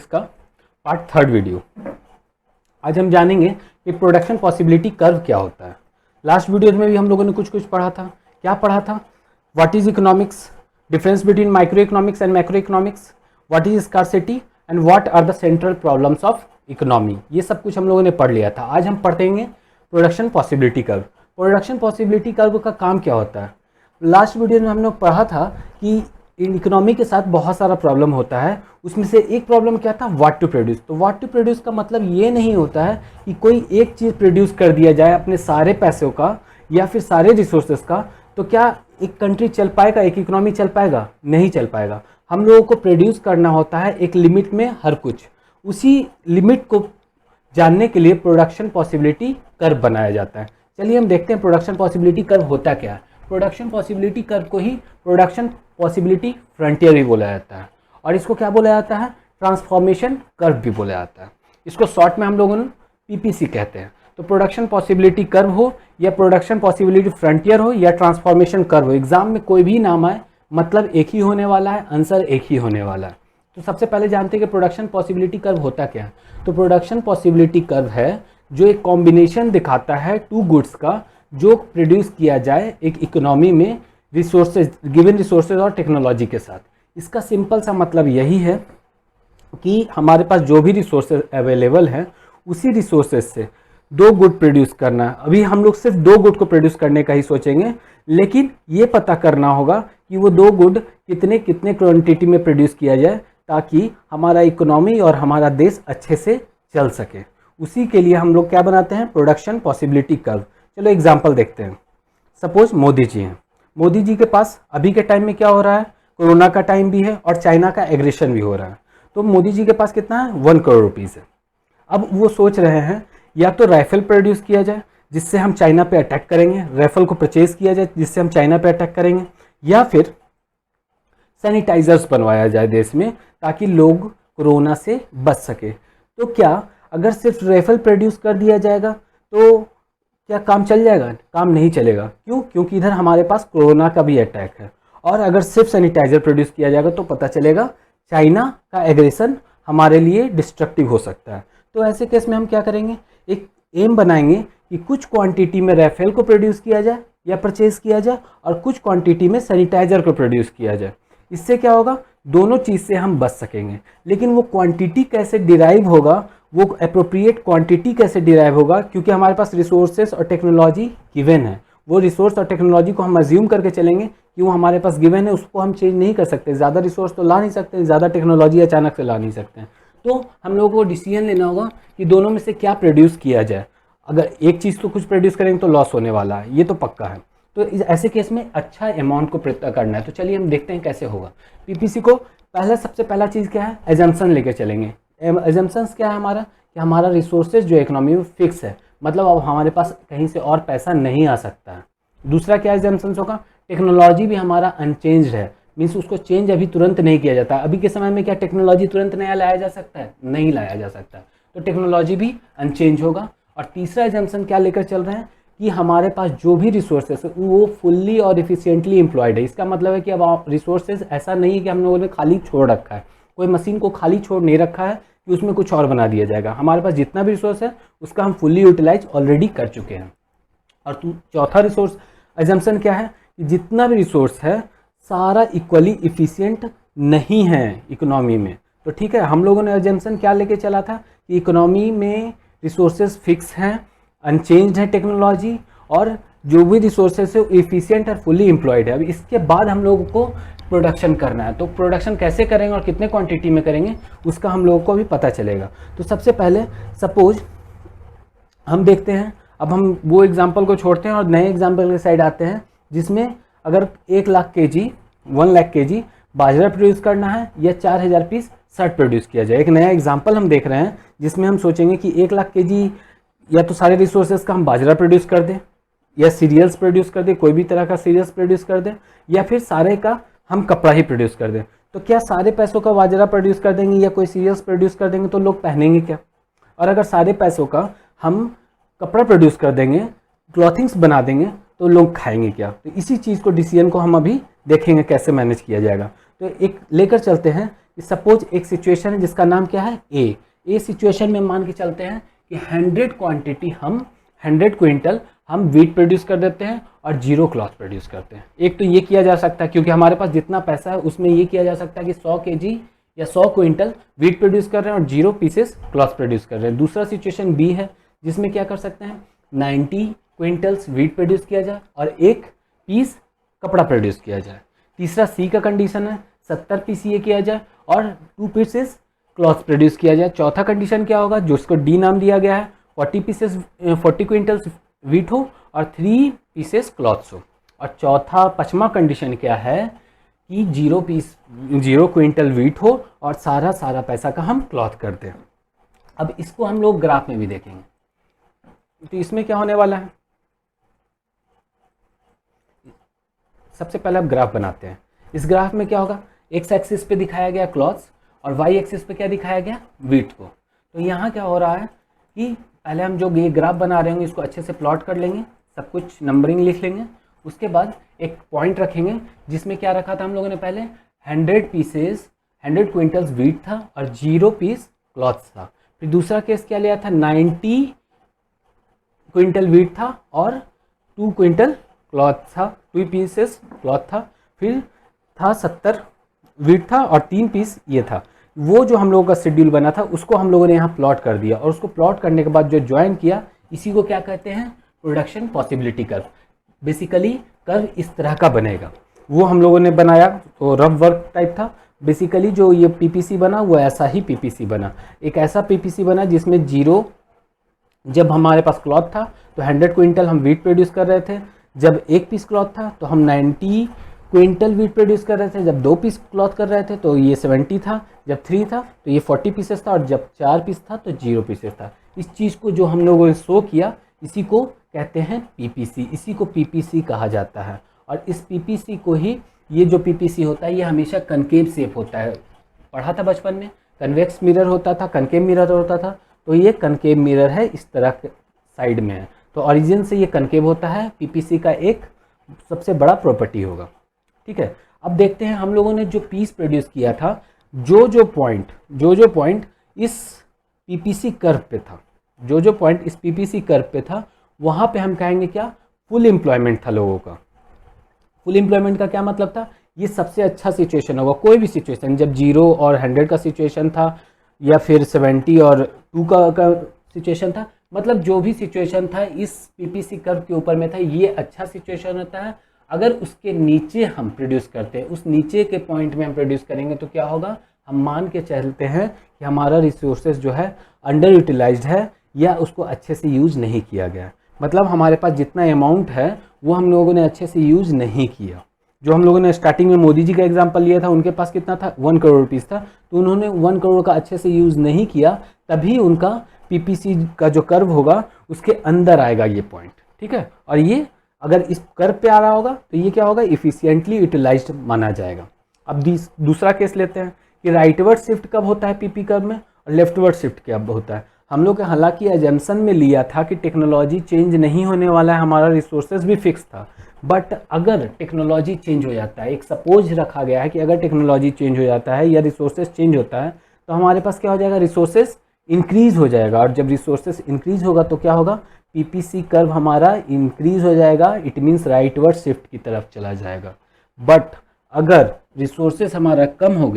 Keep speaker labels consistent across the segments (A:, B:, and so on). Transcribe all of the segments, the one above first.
A: का part 3 video. आज हम जानेंगे कि प्रोडक्शन पॉसिबिलिटी कर्व क्या होता है। लास्ट वीडियो में भी हम लोगों ने कुछ पढ़ा था। क्या पढ़ा था? What is economics, difference between micro economics and macro economics, what is scarcity and what are the central problems of economy. ये सब कुछ हम लोगों ने पढ़ लिया था। आज हम पढ़ेंगे production possibility curve. Production possibility curve का काम क्या होता है? लास्ट वीडियो में हमने पढ़ा था कि इकोनॉमी के साथ बहुत सारा प्रॉब्लम होता है। उसमें से एक प्रॉब्लम क्या था? What to produce. तो व्हाट टू प्रोड्यूस का मतलब ये नहीं होता है कि कोई एक चीज़ प्रोड्यूस कर दिया जाए अपने सारे पैसों का या फिर सारे रिसोर्सेज का, तो क्या एक कंट्री चल पाएगा, एक इकोनॉमी चल पाएगा? नहीं चल पाएगा। हम लोगों को प्रोड्यूस करना होता है एक लिमिट में हर कुछ। उसी लिमिट को जानने के लिए प्रोडक्शन पॉसिबिलिटी कर्व बनाया जाता है। चलिए हम देखते हैं प्रोडक्शन पॉसिबिलिटी कर्व होता क्या है। प्रोडक्शन पॉसिबिलिटी कर्व को ही प्रोडक्शन पॉसिबिलिटी फ्रंटियर भी बोला जाता है और इसको क्या बोला जाता है? ट्रांसफॉर्मेशन कर्व भी बोला जाता है। इसको शॉर्ट में हम लोगों ने पीपीसी कहते हैं। तो प्रोडक्शन पॉसिबिलिटी कर्व हो या प्रोडक्शन पॉसिबिलिटी फ्रंटियर हो या ट्रांसफॉर्मेशन कर्व हो, एग्जाम में कोई भी नाम आए मतलब एक ही होने वाला है, आंसर एक ही होने वाला है। तो सबसे पहले जानते हैं कि प्रोडक्शन पॉसिबिलिटी कर्व होता क्या है। तो प्रोडक्शन पॉसिबिलिटी कर्व है जो एक कॉम्बिनेशन दिखाता है टू गुड्स का जो प्रोड्यूस किया जाए एक इकोनॉमी में रिसोर्सेज, गिवन रिसोर्सेज और टेक्नोलॉजी के साथ। इसका सिंपल सा मतलब यही है कि हमारे पास जो भी रिसोर्सेज अवेलेबल हैं उसी रिसोर्सेज से दो गुड प्रोड्यूस करना है। अभी हम लोग सिर्फ दो गुड को प्रोड्यूस करने का ही सोचेंगे, लेकिन ये पता करना होगा कि वो दो गुड कितने कितने क्वांटिटी में प्रोड्यूस किया जाए ताकि हमारा इकोनॉमी और हमारा देश अच्छे से चल सके। उसी के लिए हम लोग क्या बनाते हैं? Production possibility curve. चलो एग्जाम्पल देखते हैं। सपोज मोदी जी हैं। मोदी जी के पास अभी के टाइम में क्या हो रहा है? कोरोना का टाइम भी है और चाइना का एग्रेशन भी हो रहा है। तो मोदी जी के पास कितना है? 1 करोड़ रुपीज़ है। अब वो सोच रहे हैं या तो राइफल प्रोड्यूस किया जाए जिससे हम चाइना पे अटैक करेंगे, राइफल को परचेज किया जाए जिससे हम चाइना पे अटैक करेंगे, या फिर सैनिटाइजर्स बनवाया जाए देश में ताकि लोग कोरोना से बच सके। तो क्या अगर सिर्फ राइफल प्रोड्यूस कर दिया जाएगा तो क्या काम चल जाएगा? काम नहीं चलेगा। क्यों? क्योंकि इधर हमारे पास कोरोना का भी अटैक है। और अगर सिर्फ सैनिटाइजर प्रोड्यूस किया जाएगा तो पता चलेगा चाइना का एग्रेशन हमारे लिए डिस्ट्रक्टिव हो सकता है। तो ऐसे केस में हम क्या करेंगे? एक एम बनाएंगे कि कुछ क्वांटिटी में राइफल को प्रोड्यूस किया जाए या परचेज किया जाए और कुछ क्वांटिटी में सैनिटाइजर को प्रोड्यूस किया जाए। इससे क्या होगा? दोनों चीज़ से हम बच सकेंगे। लेकिन वो क्वांटिटी कैसे डिराइव होगा, वो अप्रोप्रिएट क्वांटिटी कैसे डिराइव होगा, क्योंकि हमारे पास रिसोर्सेज और टेक्नोलॉजी गिवन है। वो रिसोर्स और टेक्नोलॉजी को हम अज्यूम करके चलेंगे कि वो हमारे पास गिवन है, उसको हम चेंज नहीं कर सकते। ज़्यादा रिसोर्स तो ला नहीं सकते, ज़्यादा टेक्नोलॉजी अचानक से ला नहीं सकते हैं। तो हम लोगों को डिसीजन लेना होगा कि दोनों में से क्या प्रोड्यूस किया जाए। अगर एक चीज़ तो कुछ प्रोड्यूस करेंगे तो लॉस होने वाला है, ये तो पक्का है। तो ऐसे केस में अच्छा अमाउंट को करना है। तो चलिए हम देखते हैं कैसे होगा। पीपीसी को सबसे पहला चीज़ क्या है? एजम्पशन लेके चलेंगे। एजम्पशंस क्या है हमारा? कि हमारा रिसोर्सेज जो इकोनॉमी में फिक्स है, मतलब अब हमारे पास कहीं से और पैसा नहीं आ सकता है। दूसरा क्या एजम्पशंस होगा? टेक्नोलॉजी भी हमारा अनचेंज्ड है, मीन्स उसको चेंज अभी तुरंत नहीं किया जाता। अभी के समय में क्या टेक्नोलॉजी तुरंत नया लाया जा सकता है? नहीं लाया जा सकता। तो टेक्नोलॉजी भी अनचेंज होगा। और तीसरा एजम्पशन क्या लेकर चल रहे हैं कि हमारे पास जो भी रिसोर्सेज है वो फुल्ली और इफिशिएंटली एम्प्लॉयड है। इसका मतलब है कि अब रिसोर्सेज ऐसा नहीं है कि हम लोगों ने खाली छोड़ रखा है, कोई मशीन को खाली छोड़ नहीं रखा है कि उसमें कुछ और बना दिया जाएगा। हमारे पास जितना भी रिसोर्स है उसका हम फुल्ली यूटिलाइज ऑलरेडी कर चुके हैं। और चौथा रिसोर्स एजम्पशन क्या है? कि जितना भी रिसोर्स है सारा इक्वली इफिशिएंट नहीं है इकोनॉमी में। तो ठीक है, हम लोगों ने एजम्पशन क्या लेके चला था कि इकोनॉमी में रिसोर्सेज फिक्स हैं, अनचेंज्ड है टेक्नोलॉजी, और जो भी रिसोर्सेज है इफिशिएंट और फुल्ली एम्प्लॉयड है। अब इसके बाद हम लोगों को प्रोडक्शन करना है। तो प्रोडक्शन कैसे करेंगे और कितने क्वांटिटी में करेंगे उसका हम लोगों को भी पता चलेगा। तो सबसे पहले सपोज हम देखते हैं, अब हम वो एग्जांपल को छोड़ते हैं और नए एग्जांपल के साइड आते हैं जिसमें अगर 1 लाख केजी बाजरा प्रोड्यूस करना है या 4000 पीस शर्ट प्रोड्यूस किया जाए। एक नया एग्जाम्पल हम देख रहे हैं जिसमें हम सोचेंगे कि 1 लाख केजी या तो सारे रिसोर्सेज का हम बाजरा प्रोड्यूस कर दें या सीरियल्स प्रोड्यूस कर दें, कोई भी तरह का सीरियल्स प्रोड्यूस कर दें, या फिर सारे का हम कपड़ा ही प्रोड्यूस कर दें। तो क्या सारे पैसों का बाजरा प्रोड्यूस कर देंगे या कोई सीरियल्स प्रोड्यूस कर देंगे तो लोग पहनेंगे क्या? और अगर सारे पैसों का हम कपड़ा प्रोड्यूस कर देंगे, क्लॉथिंग्स बना देंगे, तो लोग खाएंगे क्या? तो इसी चीज़ को डिसीजन को हम अभी देखेंगे कैसे मैनेज किया जाएगा। तो एक लेकर चलते हैं सपोज एक सिचुएशन है जिसका नाम क्या है ए सिचुएशन में मान के चलते हैं कि 100 क्विंटल हम वीट प्रोड्यूस कर देते हैं और 0 क्लॉथ प्रोड्यूस करते हैं। एक तो ये किया जा सकता है क्योंकि हमारे पास जितना पैसा है उसमें ये किया जा सकता है कि 100 kg या 100 क्विंटल वीट प्रोड्यूस कर रहे हैं और 0 पीसेस क्लॉथ प्रोड्यूस कर रहे हैं। दूसरा सिचुएशन बी है जिसमें क्या कर सकते हैं 90 क्विंटल्स वीट प्रोड्यूस किया जाए और 1 पीस कपड़ा प्रोड्यूस किया जाए। तीसरा सी का कंडीशन है 70 पीस ये किया जाए और 2 पीसेस क्लॉथ प्रोड्यूस किया जाए। चौथा कंडीशन क्या होगा जो उसको डी नाम दिया गया है 40 क्विंटल्स वीट हो और 3 पीसेस क्लॉथ्स हो। और पांचवा कंडीशन क्या है कि 0 क्विंटल वीट हो और सारा पैसा का हम क्लॉथ कर दें। अब इसको हम लोग ग्राफ में भी देखेंगे। तो इसमें क्या होने वाला है, सबसे पहले आप ग्राफ बनाते हैं। इस ग्राफ में क्या होगा, एक्स एक्सिस पे दिखाया गया क्लॉथ्स और वाई एक्सिस पे क्या दिखाया गया वीट को। तो यहाँ क्या हो रहा है कि पहले हम जो ये ग्राफ बना रहे होंगे इसको अच्छे से प्लॉट कर लेंगे, सब कुछ नंबरिंग लिख लेंगे। उसके बाद एक पॉइंट रखेंगे जिसमें क्या रखा था हम लोगों ने पहले 100 क्विंटल्स वीट था और 0 पीस क्लॉथ्स था। फिर दूसरा केस क्या लिया था 90 क्विंटल वीट था और 2 क्विंटल क्लॉथ था, 2 पीसेस क्लॉथ था। फिर था 70 वीट था और 3 पीस ये था। वो जो हम लोगों का शेड्यूल बना था उसको हम लोगों ने यहाँ प्लॉट कर दिया और उसको प्लॉट करने के बाद जो ज्वाइन किया इसी को क्या कहते हैं production possibility curve. Basically curve इस तरह का बनेगा, वो हम लोगों ने बनाया तो रफ वर्क टाइप था। बेसिकली जो ये पीपीसी बना वो ऐसा ही पीपीसी बना, एक ऐसा पीपीसी बना जिसमें 0 जब हमारे पास क्लॉथ था तो 100 क्विंटल हम वीट प्रोड्यूस कर रहे थे, जब 1 पीस क्लॉथ था तो हम 90 क्विंटल वीट प्रोड्यूस कर रहे थे, जब 2 पीस क्लॉथ कर रहे थे तो ये 70 था, जब 3 था तो ये 40 पीसेस था और जब 4 पीस था तो 0 पीसेस था। इस चीज़ को जो हम लोगों ने शो किया इसी को कहते हैं पीपीसी, इसी को पीपीसी कहा जाता है। और इस पीपीसी को ही, ये जो पीपीसी होता है ये हमेशा कनकेव शेप होता है। पढ़ा था बचपन में, कन्वेक्स मिरर होता था, कनकेव मिरर होता था, तो ये कनकेव मिरर है, इस तरह के साइड में है। तो ओरिजिन से ये कनकेव होता है, पीपीसी का एक सबसे बड़ा प्रॉपर्टी होगा। ठीक है, अब देखते हैं हम लोगों ने जो पीस प्रोड्यूस किया था, जो पॉइंट इस पीपीसी कर्व पे था, जो पॉइंट इस पीपीसी कर्व पे था वहाँ पे हम कहेंगे क्या, फुल एम्प्लॉयमेंट था लोगों का। फुल एम्प्लॉयमेंट का क्या मतलब था, ये सबसे अच्छा सिचुएशन होगा। कोई भी सिचुएशन, जब 0 और 100 का सिचुएशन था या फिर 70 और 2 का सिचुएशन था, मतलब जो भी सिचुएशन था इस पीपीसी कर्व के ऊपर में था, ये अच्छा सिचुएशन होता है। अगर उसके नीचे हम प्रोड्यूस करते हैं, उस नीचे के पॉइंट में हम प्रोड्यूस करेंगे तो क्या होगा, हम मान के चलते हैं कि हमारा रिसोर्सेज जो है अंडर यूटिलाइज्ड है या उसको अच्छे से यूज़ नहीं किया गया। मतलब हमारे पास जितना अमाउंट है वो हम लोगों ने अच्छे से यूज़ नहीं किया। जो हम लोगों ने स्टार्टिंग में मोदी जी का एग्जांपल लिया था, उनके पास कितना था 1 करोड़ रुपीज़ था, तो उन्होंने 1 करोड़ का अच्छे से यूज़ नहीं किया, तभी उनका पीपीसी का जो कर्व होगा उसके अंदर आएगा ये पॉइंट। ठीक है, और ये अगर इस कर्व पे आ रहा होगा तो ये क्या होगा, इफिशिएंटली यूटिलाइज्ड माना जाएगा। अब दूसरा केस लेते हैं कि राइटवर्ड शिफ्ट कब होता है पीपी कर्व में और लेफ्टवर्ड शिफ्ट कब होता है। हम लोग हालांकि एजम्पशन में लिया था कि टेक्नोलॉजी चेंज नहीं होने वाला है, हमारा रिसोर्सेज भी फिक्स था, बट अगर टेक्नोलॉजी चेंज हो जाता है, एक सपोज रखा गया है कि अगर टेक्नोलॉजी चेंज हो जाता है या रिसोर्सेज चेंज होता है तो हमारे पास क्या हो जाएगा, रिसोर्सेज इंक्रीज हो जाएगा। और जब रिसोर्सेज इंक्रीज होगा तो क्या होगा, पीपीसी कर्व हमारा इंक्रीज हो जाएगा, इट मीन्स राइटवर्ड शिफ्ट की तरफ चला जाएगा। बट अगर रिसोर्सेज हमारा कम हो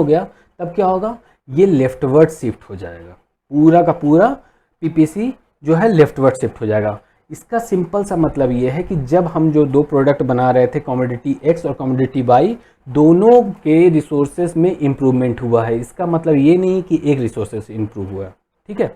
A: गया तब क्या होगा, ये लेफ्टवर्ड शिफ्ट हो जाएगा, पूरा का पूरा पीपीसी जो है लेफ्टवर्ड शिफ्ट हो जाएगा। इसका सिंपल सा मतलब ये है कि जब हम जो 2 प्रोडक्ट बना रहे थे, कमोडिटी एक्स और कमोडिटी वाई, दोनों के रिसोर्सेज में इम्प्रूवमेंट हुआ है। इसका मतलब ये नहीं कि एक रिसोर्सेज इम्प्रूव हुआ है। ठीक है,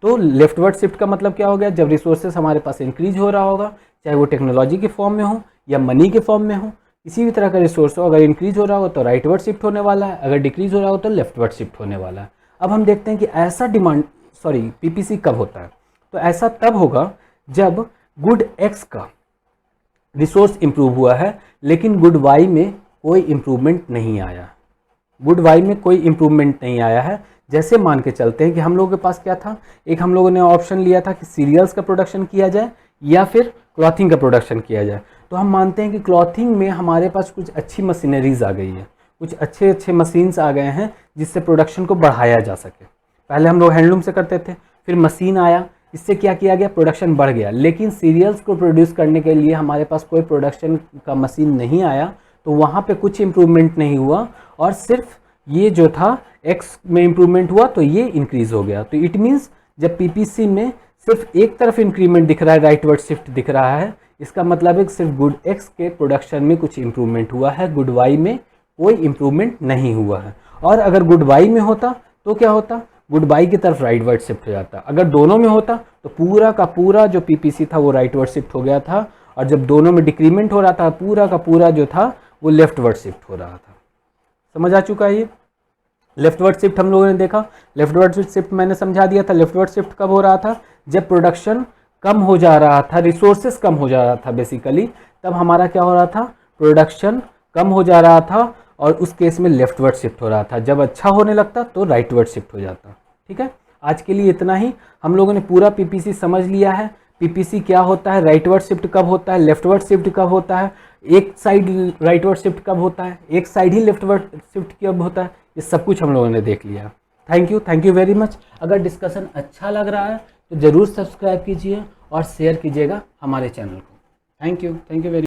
A: तो लेफ्टवर्ड शिफ्ट का मतलब क्या हो गया, जब रिसोर्सेज हमारे पास इंक्रीज हो रहा होगा, चाहे वो टेक्नोलॉजी के फॉर्म में हो या मनी के फॉर्म में हो, किसी भी तरह का रिसोर्स हो, अगर इंक्रीज हो रहा हो तो राइटवर्ड शिफ्ट होने वाला है, अगर डिक्रीज हो रहा हो तो लेफ्टवर्ड शिफ्ट होने वाला है। अब हम देखते हैं कि ऐसा पीपीसी कब होता है। तो ऐसा तब होगा जब गुड एक्स का रिसोर्स इंप्रूव हुआ है लेकिन गुड वाई में कोई इंप्रूवमेंट नहीं आया है। जैसे मान के चलते हैं कि हम लोगों के पास क्या था, एक हम लोगों ने ऑप्शन लिया था कि सीरियल्स का प्रोडक्शन किया जाए या फिर क्लॉथिंग का प्रोडक्शन किया जाए। तो हम मानते हैं कि क्लॉथिंग में हमारे पास कुछ अच्छी मशीनरीज आ गई है, कुछ अच्छे अच्छे मशीन्स आ गए हैं जिससे प्रोडक्शन को बढ़ाया जा सके। पहले हम लोग हैंडलूम से करते थे, फिर मशीन आया, इससे क्या किया गया, प्रोडक्शन बढ़ गया। लेकिन सीरियल्स को प्रोड्यूस करने के लिए हमारे पास कोई प्रोडक्शन का मशीन नहीं आया, तो वहाँ पे कुछ इम्प्रूवमेंट नहीं हुआ और सिर्फ ये जो था एक्स में इम्प्रूवमेंट हुआ तो ये इंक्रीज हो गया। तो इट मीन्स जब पीपीसी में सिर्फ एक तरफ इंक्रीमेंट दिख रहा है, राइटवर्ड शिफ्ट दिख रहा है, इसका मतलब है कि सिर्फ गुड एक्स के प्रोडक्शन में कुछ इम्प्रूवमेंट हुआ है, गुड वाई में कोई इम्प्रूवमेंट नहीं हुआ है। और अगर गुड वाई में होता तो क्या होता, गुड बाई की तरफ राइटवर्ड शिफ्ट हो जाता। अगर दोनों में होता तो पूरा का पूरा जो पीपीसी था वो राइटवर्ड शिफ्ट हो गया था, और जब दोनों में डिक्रीमेंट हो रहा था पूरा का पूरा जो था वो लेफ्टवर्ड शिफ्ट हो रहा था। समझ आ चुका है ये? लेफ्टवर्ड शिफ्ट हम लोगों ने देखा, लेफ्टवर्ड शिफ्ट मैंने समझा दिया था। लेफ्टवर्ड शिफ्ट कब हो रहा था, जब प्रोडक्शन कम हो जा रहा था, रिसोर्सेस कम हो जा रहा था बेसिकली, तब हमारा क्या हो रहा था, प्रोडक्शन कम हो जा रहा था और उस केस में लेफ्टवर्ड शिफ्ट हो रहा था। जब अच्छा होने लगता तो राइटवर्ड शिफ्ट हो जाता। ठीक है, आज के लिए इतना ही। हम लोगों ने पूरा पीपीसी समझ लिया है। पीपीसी क्या होता है, राइटवर्ड शिफ्ट कब होता है, लेफ्टवर्ड शिफ्ट कब होता है, एक साइड राइटवर्ड शिफ्ट कब होता है, एक साइड ही लेफ्टवर्ड शिफ्ट कब होता है, ये सब कुछ हम लोगों ने देख लिया। Thank you very much. अगर डिस्कशन अच्छा लग रहा है तो ज़रूर सब्सक्राइब कीजिए और शेयर कीजिएगा हमारे चैनल को। Thank you very